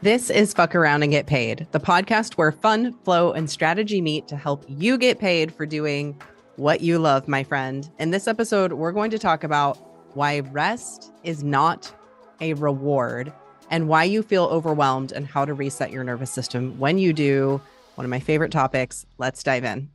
This is Fuck Around and Get Paid, the podcast where fun, flow, and strategy meet to help you get paid for doing what you love, my friend. In this episode, we're going to talk about why rest is not a reward and why you feel overwhelmed and how to reset your nervous system when you do. One of my favorite topics. Let's dive in.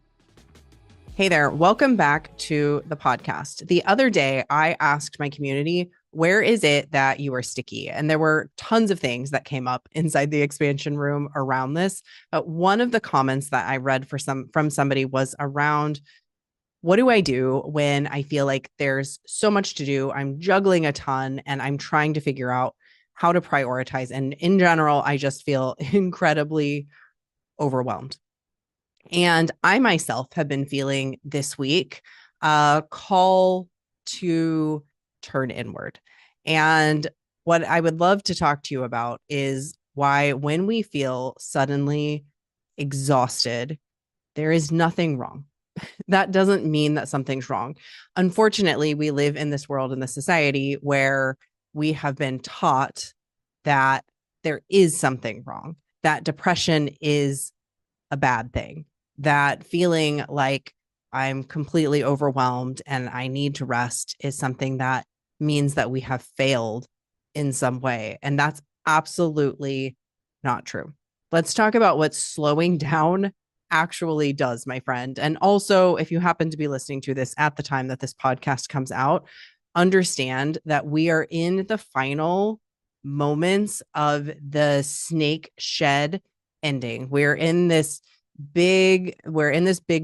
Hey there, welcome back to the podcast. The other day, I asked my community, where is it that you are sticky? And there were tons of things that came up inside the expansion room around this. But one of the comments that I read from somebody was around, what do I do when I feel like there's so much to do? I'm juggling a ton and I'm trying to figure out how to prioritize. And in general, I just feel incredibly overwhelmed. And I myself have been feeling this week a call to turn inward. And what I would love to talk to you about is why, when we feel suddenly exhausted, there is nothing wrong. That doesn't mean that something's wrong. Unfortunately, we live in this world, in this society where we have been taught that there is something wrong, that depression is a bad thing, that feeling like I'm completely overwhelmed and I need to rest is something that means that we have failed in some way. And that's absolutely not true. Let's talk about what slowing down actually does, my friend. And also, if you happen to be listening to this at the time that this podcast comes out, understand that we are in the final moments of the snake shed ending. We're in this big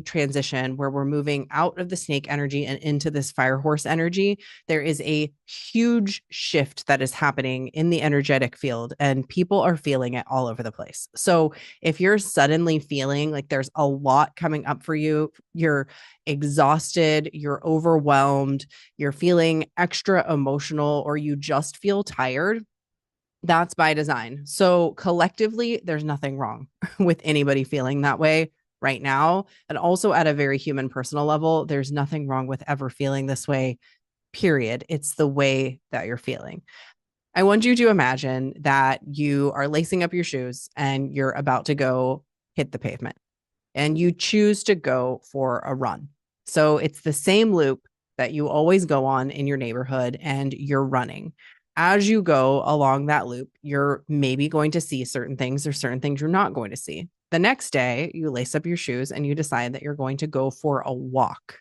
transition where we're moving out of the snake energy and into this fire horse energy. There is a huge shift that is happening in the energetic field, and people are feeling it all over the place. So if you're suddenly feeling like there's a lot coming up for you, you're exhausted, you're overwhelmed, you're feeling extra emotional, or you just feel tired, that's by design. So collectively, there's nothing wrong with anybody feeling that way right now. And also at a very human personal level, there's nothing wrong with ever feeling this way, period. It's the way that you're feeling. I want you to imagine that you are lacing up your shoes and you're about to go hit the pavement and you choose to go for a run. So it's the same loop that you always go on in your neighborhood and you're running. As you go along that loop, you're maybe going to see certain things or certain things you're not going to see. The next day, you lace up your shoes and you decide that you're going to go for a walk.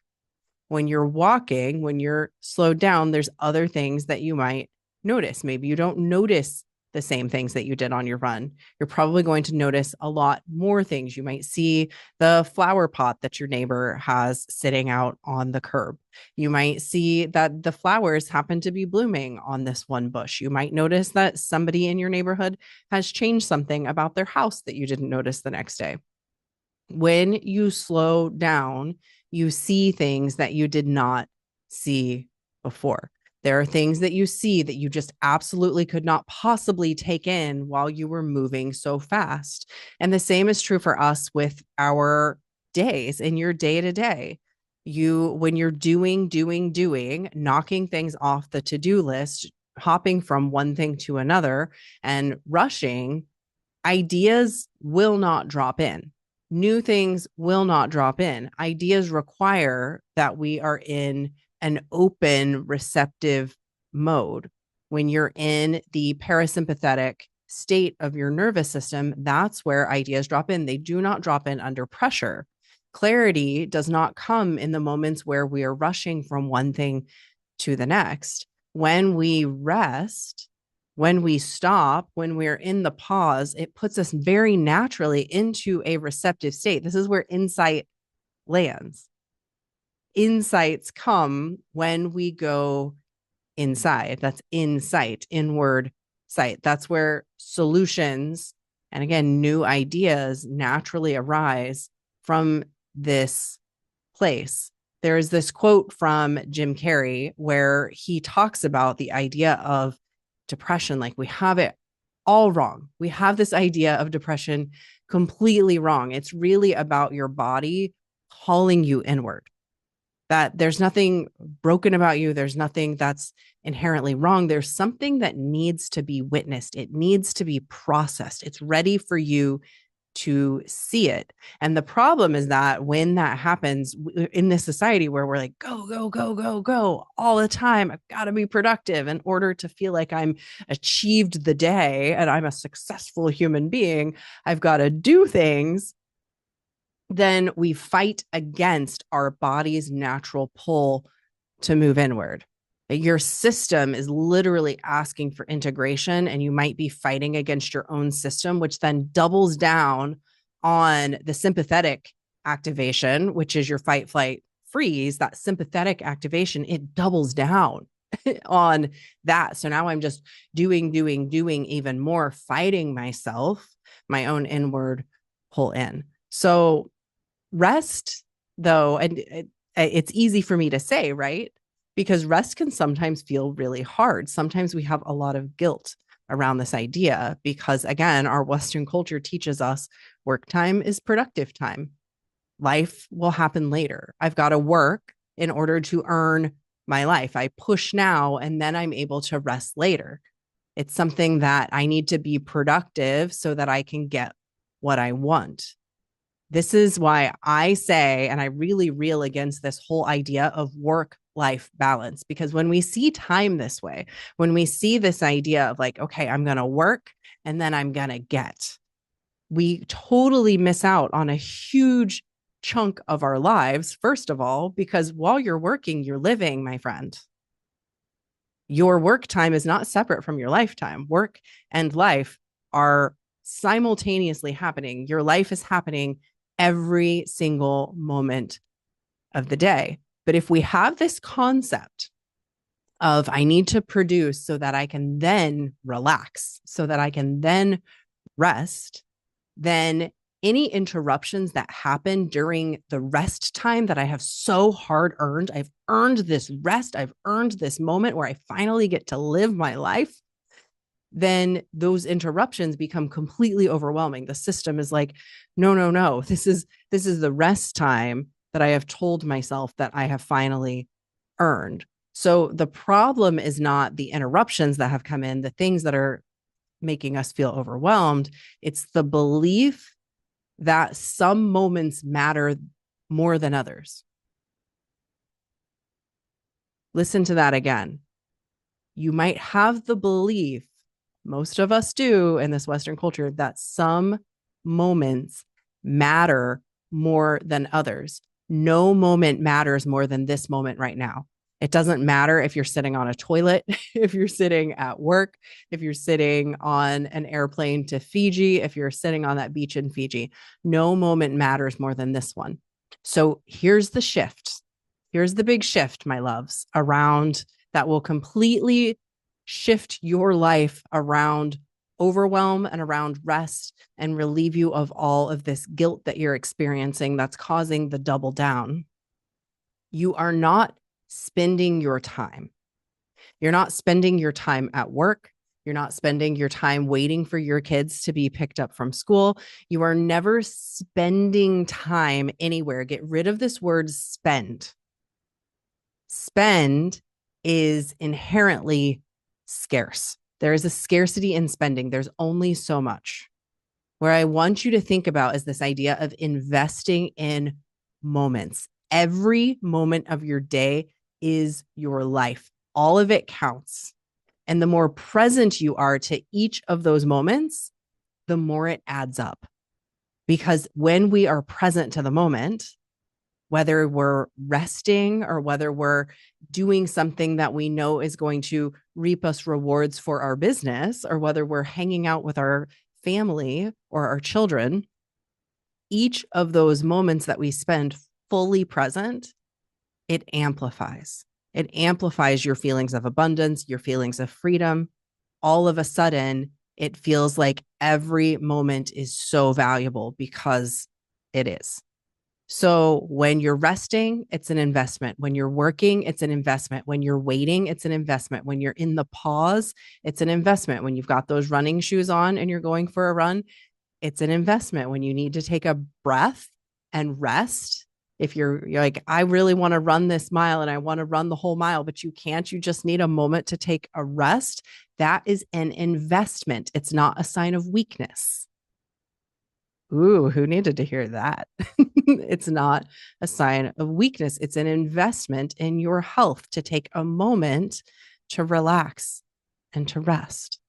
When you're walking, when you're slowed down, there's other things that you might notice. Maybe you don't notice the same things that you did on your run. You're probably going to notice a lot more things. You might see the flower pot that your neighbor has sitting out on the curb. You might see that the flowers happen to be blooming on this one bush. You might notice that somebody in your neighborhood has changed something about their house that you didn't notice the next day. When you slow down, you see things that you did not see before. There are things that you see that you just absolutely could not possibly take in while you were moving so fast. And the same is true for us with our days in your day to day. When you're doing, knocking things off the to-do list, hopping from one thing to another and rushing, ideas will not drop in. New things will not drop in. Ideas require that we are in an open, receptive mode. When you're in the parasympathetic state of your nervous system, that's where ideas drop in. They do not drop in under pressure. Clarity does not come in the moments where we are rushing from one thing to the next. When we rest, when we stop, when we're in the pause, it puts us very naturally into a receptive state. This is where insight lands. Insights come when we go inside. That's insight, inward sight. That's where solutions and, again, new ideas naturally arise from this place. There is this quote from Jim Carrey where he talks about the idea of depression like we have it all wrong. We have this idea of depression completely wrong. It's really about your body calling you inward. that there's nothing broken about you. There's nothing that's inherently wrong. There's something that needs to be witnessed. It needs to be processed. It's ready for you to see it. And the problem is that when that happens in this society where we're like, go, go, go, go, go all the time, I've got to be productive in order to feel like I'm achieved the day and I'm a successful human being, I've got to do things. Then we fight against our body's natural pull to move inward. Your system is literally asking for integration, and you might be fighting against your own system, which then doubles down on the sympathetic activation, which is your fight, flight, freeze. That sympathetic activation, it doubles down on that. So now I'm just doing even more, fighting myself, my own inward pull in. So rest, though, and it's easy for me to say, right? Because rest can sometimes feel really hard. Sometimes we have a lot of guilt around this idea because, again, our Western culture teaches us work time is productive time. Life will happen later. I've got to work in order to earn my life. I push now and then I'm able to rest later. It's something that I need to be productive so that I can get what I want. This is why I say, and I really reel against this whole idea of work-life balance, because when we see time this way, when we see this idea of like, okay, I'm going to work and then I'm going to get, we totally miss out on a huge chunk of our lives, first of all, because while you're working, you're living, my friend. Your work time is not separate from your lifetime. Work and life are simultaneously happening. Your life is happening every single moment of the day. But if we have this concept of I need to produce so that I can then relax, so that I can then rest, then any interruptions that happen during the rest time that I have so hard earned, I've earned this rest, I've earned this moment where I finally get to live my life, then those interruptions become completely overwhelming. The system is like, no, this is the rest time that I have told myself that I have finally earned. So the problem is not the interruptions that have come in, the things that are making us feel overwhelmed. It's the belief that some moments matter more than others. Listen to that again. You might have the belief, most of us do in this Western culture, that some moments matter more than others. No moment matters more than this moment right now. It doesn't matter if you're sitting on a toilet, if you're sitting at work, if you're sitting on an airplane to Fiji, if you're sitting on that beach in Fiji. No moment matters more than this one. So here's the shift. Here's the big shift, my loves, around that will completely shift your life around overwhelm and around rest and relieve you of all of this guilt that you're experiencing that's causing the double down. You are not spending your time. You're not spending your time at work. You're not spending your time waiting for your kids to be picked up from school. You are never spending time anywhere. Get rid of this word spend. Spend is inherently scarce. There is a scarcity in spending. There's only so much. Where I want you to think about is this idea of investing in moments. Every moment of your day is your life. All of it counts. And the more present you are to each of those moments, the more it adds up. Because when we are present to the moment, whether we're resting or whether we're doing something that we know is going to reap us rewards for our business, or whether we're hanging out with our family or our children, each of those moments that we spend fully present, it amplifies. It amplifies your feelings of abundance, your feelings of freedom. All of a sudden, it feels like every moment is so valuable because it is. So when you're resting, it's an investment. When you're working, it's an investment. When you're waiting, it's an investment. When you're in the pause, it's an investment. When you've got those running shoes on and you're going for a run, it's an investment. When you need to take a breath and rest, If you're like, I really want to run this mile and I want to run the whole mile, but you can't, you just need a moment to take a rest. That is an investment. It's not a sign of weakness. Ooh, who needed to hear that? It's not a sign of weakness. It's an investment in your health to take a moment to relax and to rest.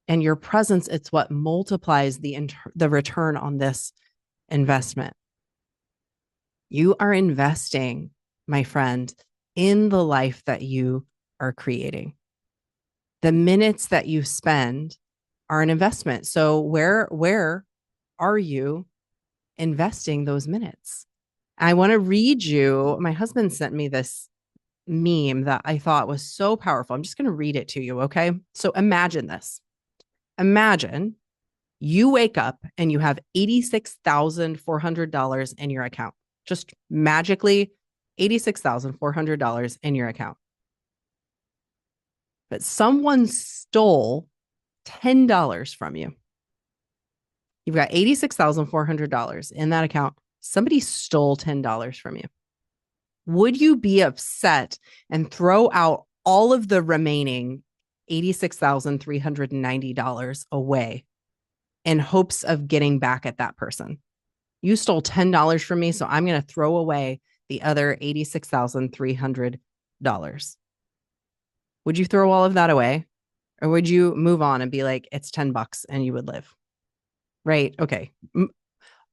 And your presence, it's what multiplies the return on this investment. You are investing, my friend, in the life that you are creating. The minutes that you spend are an investment. So where are you investing those minutes? I want to read you. My husband sent me this meme that I thought was so powerful. I'm just going to read it to you. Okay. So imagine this. Imagine you wake up and you have $86,400 in your account, just magically $86,400 in your account. But someone stole $10 from you. You've got $86,400 in that account. Somebody stole $10 from you. Would you be upset and throw out all of the remaining $86,390 away in hopes of getting back at that person? You stole $10 from me, so I'm going to throw away the other $86,300. Would you throw all of that away? Or would you move on and be like, it's $10 and you would live? Right? Okay.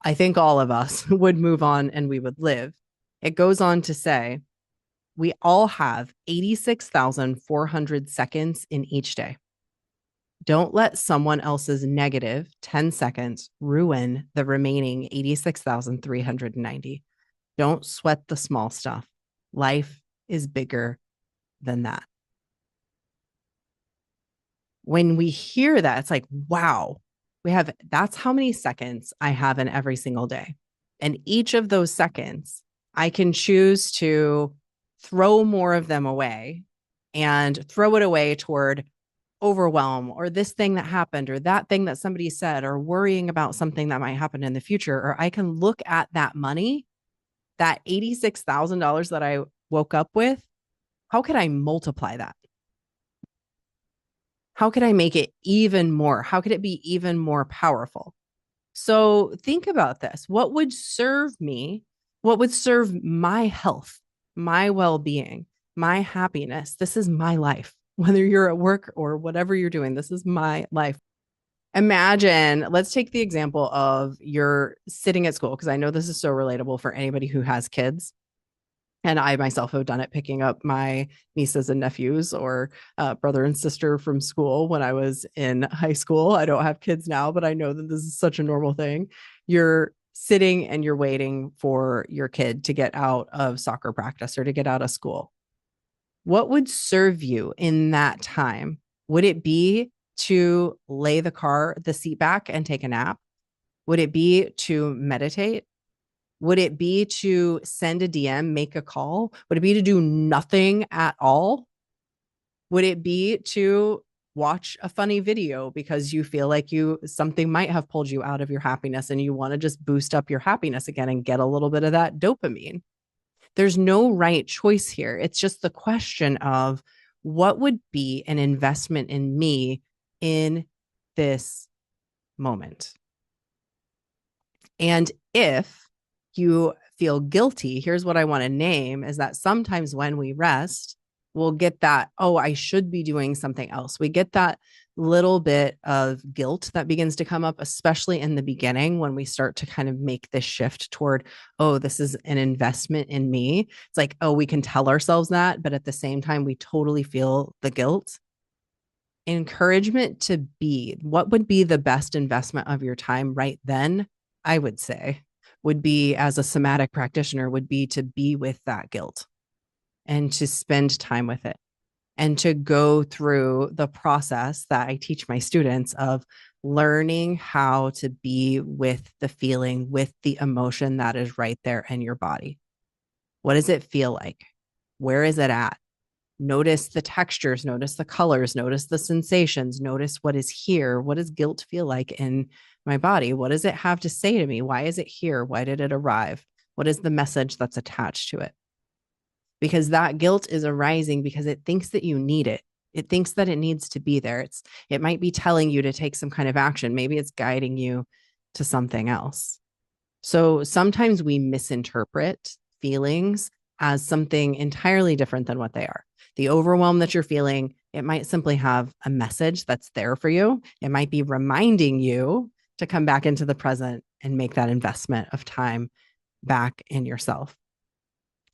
I think all of us would move on and we would live. It goes on to say, we all have 86,400 seconds in each day. Don't let someone else's negative 10 seconds ruin the remaining 86,390. Don't sweat the small stuff. Life is bigger than that. When we hear that, it's like, wow, that's how many seconds I have in every single day. And each of those seconds, I can choose to throw more of them away and throw it away toward overwhelm or this thing that happened or that thing that somebody said or worrying about something that might happen in the future. Or I can look at that money, that $86,000 that I woke up with. How could I multiply that? How could I make it even more? How could it be even more powerful? So think about this. What would serve me? What would serve my health, my well-being, my happiness? This is my life. Whether you're at work or whatever you're doing, this is my life. Imagine, let's take the example of you're sitting at school, because I know this is so relatable for anybody who has kids. And I myself have done it, picking up my nieces and nephews or brother and sister from school when I was in high school. I don't have kids now, but I know that this is such a normal thing. You're sitting and you're waiting for your kid to get out of soccer practice or to get out of school. What would serve you in that time? Would it be to lay the seat back and take a nap? Would it be to meditate? Would it be to send a DM, make a call? Would it be to do nothing at all? Would it be to watch a funny video because you feel like something might have pulled you out of your happiness and you want to just boost up your happiness again and get a little bit of that dopamine? There's no right choice here. It's just the question of what would be an investment in me in this moment. And if you feel guilty, here's what I want to name is that sometimes when we rest, we'll get that, oh, I should be doing something else. We get that little bit of guilt that begins to come up, especially in the beginning when we start to kind of make this shift toward, oh, this is an investment in me. It's like, oh, we can tell ourselves that, but at the same time, we totally feel the guilt. Encouragement to be, what would be the best investment of your time right then? I would say would be, as a somatic practitioner, would be to be with that guilt and to spend time with it and to go through the process that I teach my students of learning how to be with the feeling, with the emotion that is right there in your body. What does it feel like? Where is it at? Notice the textures, notice the colors, notice the sensations, notice what is here. What does guilt feel like in my body? What does it have to say to me? Why is it here? Why did it arrive? What is the message that's attached to it? Because that guilt is arising because it thinks that you need it. It thinks that it needs to be there. It might be telling you to take some kind of action. Maybe it's guiding you to something else. So sometimes we misinterpret feelings as something entirely different than what they are. The overwhelm that you're feeling, it might simply have a message that's there for you. It might be reminding you to come back into the present and make that investment of time back in yourself.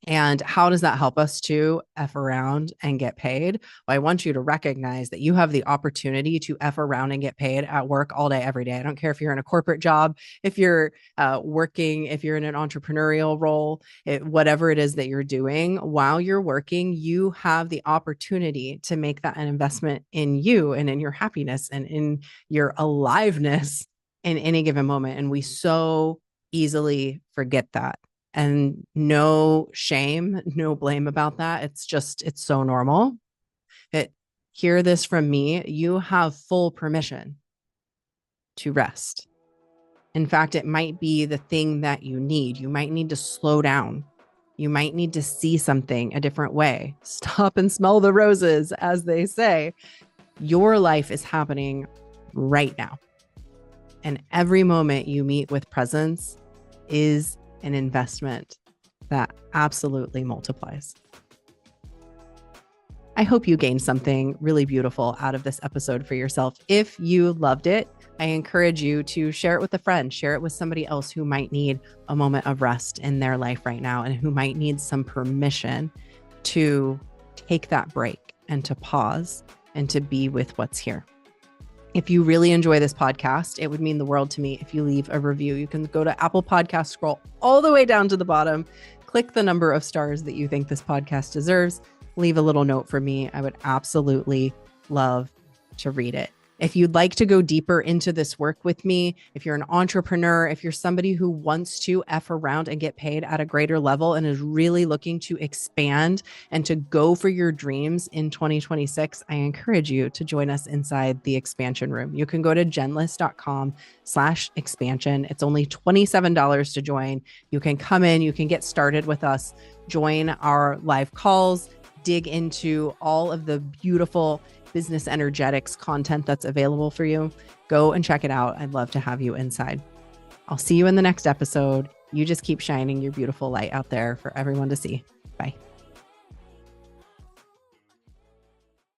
And how does that help us to F around and get paid? Well, I want you to recognize that you have the opportunity to F around and get paid at work all day, every day. I don't care if you're in a corporate job, if you're working, if you're in an entrepreneurial role, whatever it is that you're doing while you're working, you have the opportunity to make that an investment in you and in your happiness and in your aliveness in any given moment. And we so easily forget that. And no shame, no blame about that. It's so normal. Hear this from me. You have full permission to rest. In fact, it might be the thing that you need. You might need to slow down. You might need to see something a different way. Stop and smell the roses, as they say. Your life is happening right now. And every moment you meet with presence is an investment that absolutely multiplies. I hope you gained something really beautiful out of this episode for yourself. If you loved it, I encourage you to share it with a friend, share it with somebody else who might need a moment of rest in their life right now and who might need some permission to take that break and to pause and to be with what's here. If you really enjoy this podcast, it would mean the world to me if you leave a review. You can go to Apple Podcasts, scroll all the way down to the bottom, click the number of stars that you think this podcast deserves, leave a little note for me. I would absolutely love to read it. If you'd like to go deeper into this work with me, if you're an entrepreneur, if you're somebody who wants to F around and get paid at a greater level and is really looking to expand and to go for your dreams in 2026, I encourage you to join us inside the expansion room. You can go to jenliss.com/expansion. It's only $27 to join. You can come in, you can get started with us, join our live calls, dig into all of the beautiful business energetics content that's available for you. Go and check it out. I'd love to have you inside. I'll see you in the next episode. You just keep shining your beautiful light out there for everyone to see.